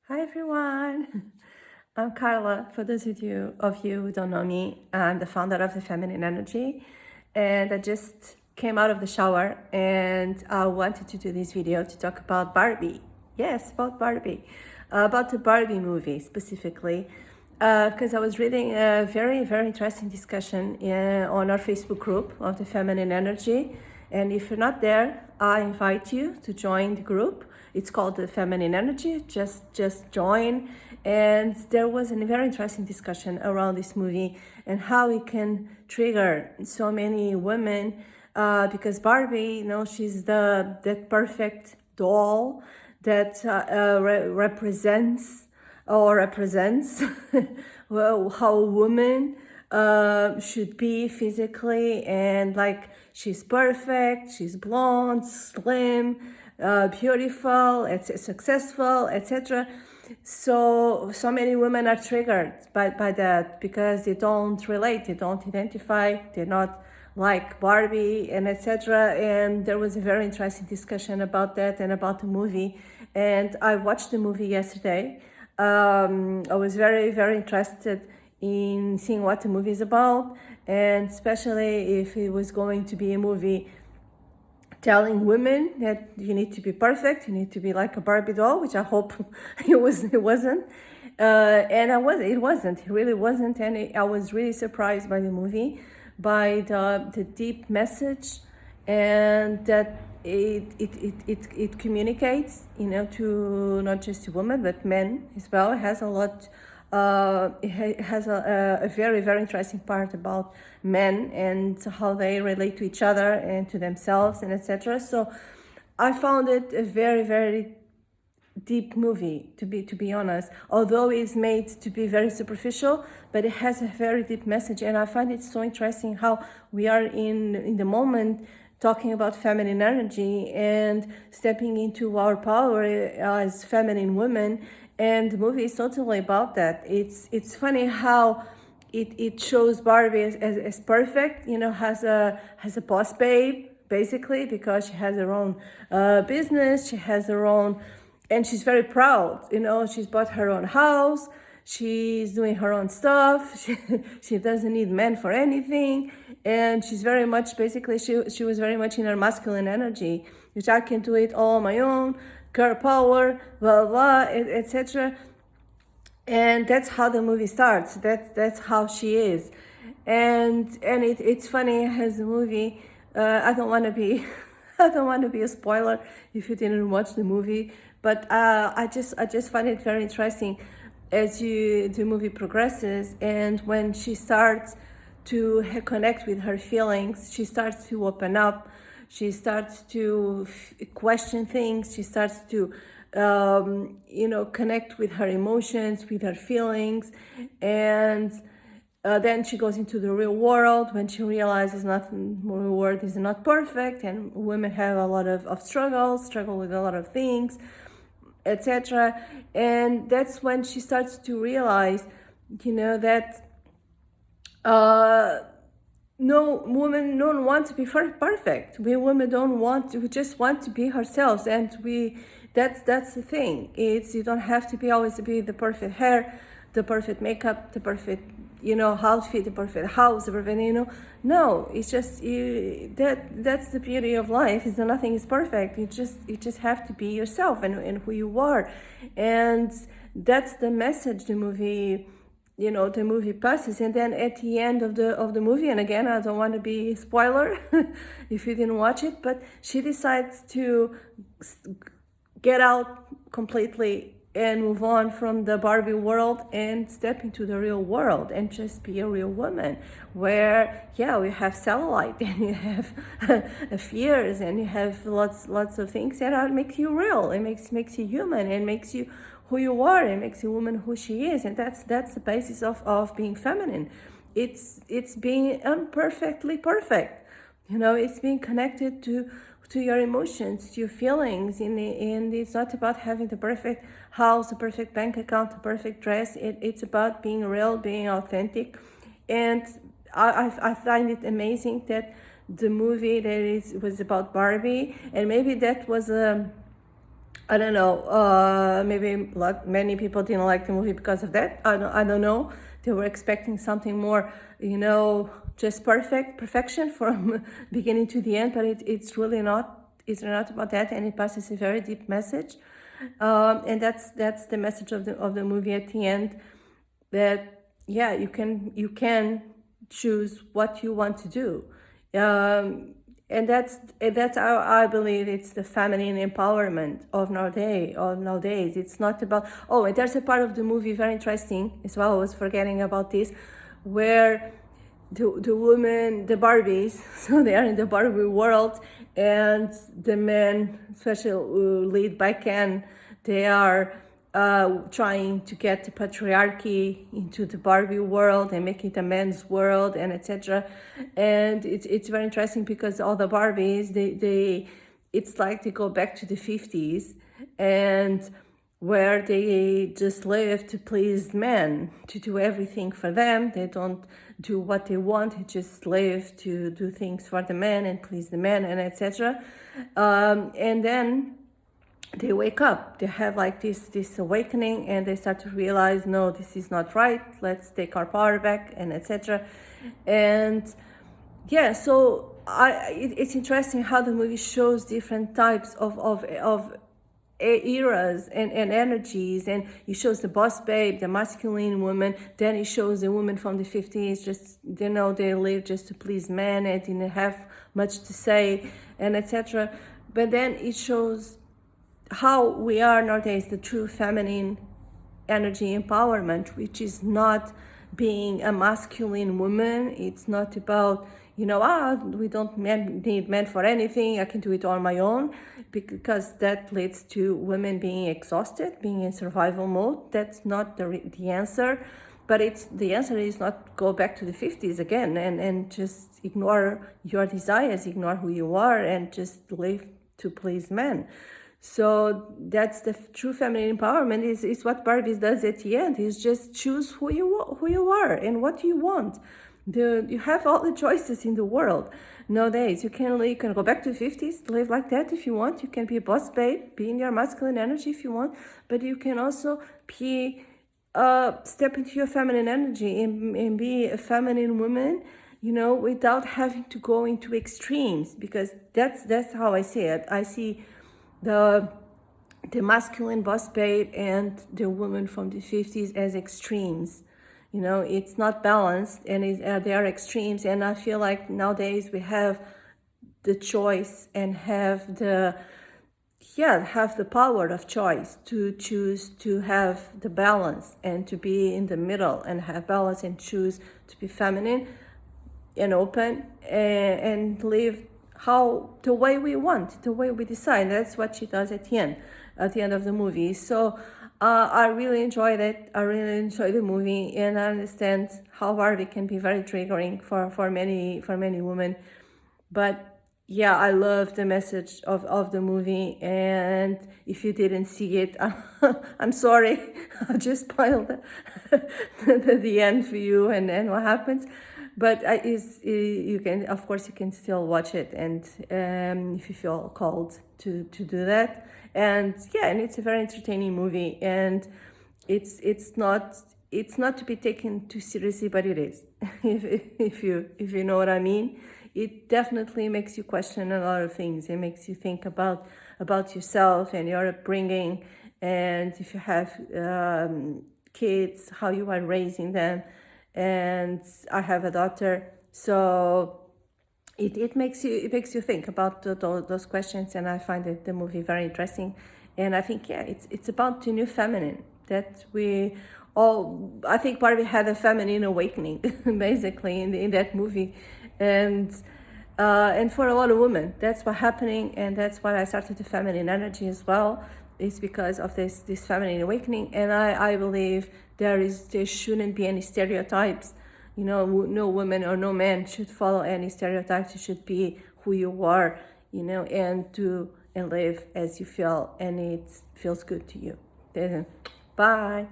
Hi everyone. I'm Carla. For those of you who don't know me, I'm the founder of the Feminine Energy, and I just came out of the shower and I wanted to do this video to talk about Barbie. Yes, about Barbie, about the Barbie movie specifically, because I was reading a very interesting discussion on our Facebook group of the Feminine Energy. And if you're not there, I invite you to join the group. It's called the Feminine Energy. Just join. And there was a very interesting discussion around this movie and how it can trigger so many women. Because Barbie, she's that perfect doll that represents well, how a woman should be physically, and like she's perfect, she's blonde, slim, beautiful, it's successful, etc. So many women are triggered by that because they don't relate, they don't identify, they're not like Barbie and etc. And there was a very interesting discussion about that and about the movie. And I watched the movie yesterday. I was very interested in seeing what the movie is about, and especially if it was going to be a movie telling women that you need to be perfect, you need to be like a Barbie doll, which I hope it wasn't. And it wasn't, it really wasn't. And I was really surprised by the movie, by the deep message, and that it communicates, to not just to women but men as well. It has a lot. It has a very interesting part about men and how they relate to each other and to themselves and etc. So I found it a very deep movie, to be honest, although it's made to be very superficial, but it has a very deep message. And I find it so interesting how we are in the moment talking about feminine energy and stepping into our power as feminine women, and the movie is totally about that. It's funny how it shows Barbie as perfect, has a boss babe basically, because she has her own business, she has her own, and she's very proud. She's bought her own house, she's doing her own stuff, she doesn't need men for anything, and she's very much, basically, she was very much in her masculine energy, which I can do it all on my own, girl power, blah blah, etc. And that's how the movie starts. That's how she is. And it's funny as a movie. I don't want to be I don't want to be a spoiler if you didn't watch the movie, but I just find it very interesting as the movie progresses, and when she starts to connect with her feelings, she starts to open up, she starts to question things, she starts to connect with her emotions, with her feelings, and then she goes into the real world when she realizes nothing, the world is not perfect, and women have a lot of struggle with a lot of things, etc. And that's when she starts to realize, that no women don't want to be perfect. We women don't want to. We just want to be ourselves, and that's the thing. You don't have to be always to be the perfect hair, the perfect makeup, the perfect outfit, the perfect house, the perfect No, it's just that's the beauty of life. Is that nothing is perfect. You just have to be yourself and who you are, and that's the message the movie passes. And then at the end of the movie, and again, I don't want to be a spoiler if you didn't watch it, but she decides to get out completely and move on from the Barbie world and step into the real world and just be a real woman, where we have cellulite and you have fears and you have lots of things that make you real. It makes you human and makes you who you are, and makes a woman who she is. And that's the basis of being feminine. It's being imperfectly perfect. It's being connected to your emotions, to your feelings, and it's not about having the perfect house, the perfect bank account, the perfect dress. It's about being real, being authentic. And I find it amazing that the movie was about Barbie, and maybe that was I don't know. Maybe many people didn't like the movie because of that. I don't know. They were expecting something more, just perfection from beginning to the end. But it's really not. It's not about that, and it passes a very deep message. And that's the message of the movie at the end. That yeah, you can choose what you want to do. And that's how I believe it's the feminine empowerment of nowadays. It's not about, oh, and there's a part of the movie very interesting as well. I was forgetting about this, where the women, the Barbies, so they are in the Barbie world, and the men, especially lead by Ken, they are trying to get the patriarchy into the Barbie world and make it a men's world, and etc. And it's very interesting because all the Barbies, they it's like they go back to the 50s, and where they just live to please men, to do everything for them. They don't do what they want. They just live to do things for the men and please the men, and etc. And then they wake up. They have like this awakening, and they start to realize, no, this is not right. Let's take our power back, and etc. And yeah, so it's interesting how the movie shows different types of eras and energies, and it shows the boss babe, the masculine woman. Then it shows the woman from the 50s, just they live just to please men and didn't have much to say, and etc. But then it shows how we are nowadays, the true feminine energy empowerment, which is not being a masculine woman. It's not about, we don't need men for anything. I can do it on my own, because that leads to women being exhausted, being in survival mode. That's not the answer. But the answer is not go back to the 50s again and just ignore your desires, ignore who you are, and just live to please men. So that's the true feminine empowerment. Is what Barbie does at the end. Is just choose who you are and what you want. You have all the choices in the world nowadays. You can go back to the 50s, live like that if you want. You can be a boss babe, be in your masculine energy if you want, but you can also be step into your feminine energy and be a feminine woman, without having to go into extremes, because that's how I see it. I see the masculine boss babe and the woman from the 50s as extremes. It's not balanced, and they are extremes. And I feel like nowadays we have the choice and have the power of choice to choose to have the balance and to be in the middle and have balance and choose to be feminine and open and live the way we want, the way we decide. That's what she does at the end of the movie. So I really enjoyed it. I really enjoyed the movie, and I understand how Barbie can be very triggering for many women. But yeah, I love the message of the movie, and if you didn't see it, I'm sorry. I just spoiled the end for you and what happens. But you can, of course, you can still watch it, and if you feel called to do that. And yeah, and it's a very entertaining movie, and it's not to be taken too seriously, but it is. if you know what I mean. It definitely makes you question a lot of things. It makes you think about yourself and your upbringing, and if you have kids, how you are raising them. And I have a daughter, so it makes you think about those questions. And I find the movie very interesting. And I think it's about the new feminine that we all. I think Barbie had a feminine awakening basically in that movie, and for a lot of women, that's what's happening, and that's why I started the feminine energy as well. It's because of this feminine awakening, and I believe there shouldn't be any stereotypes. No woman or no man should follow any stereotypes. You should be who you are, and do and live as you feel, and it feels good to you. Bye.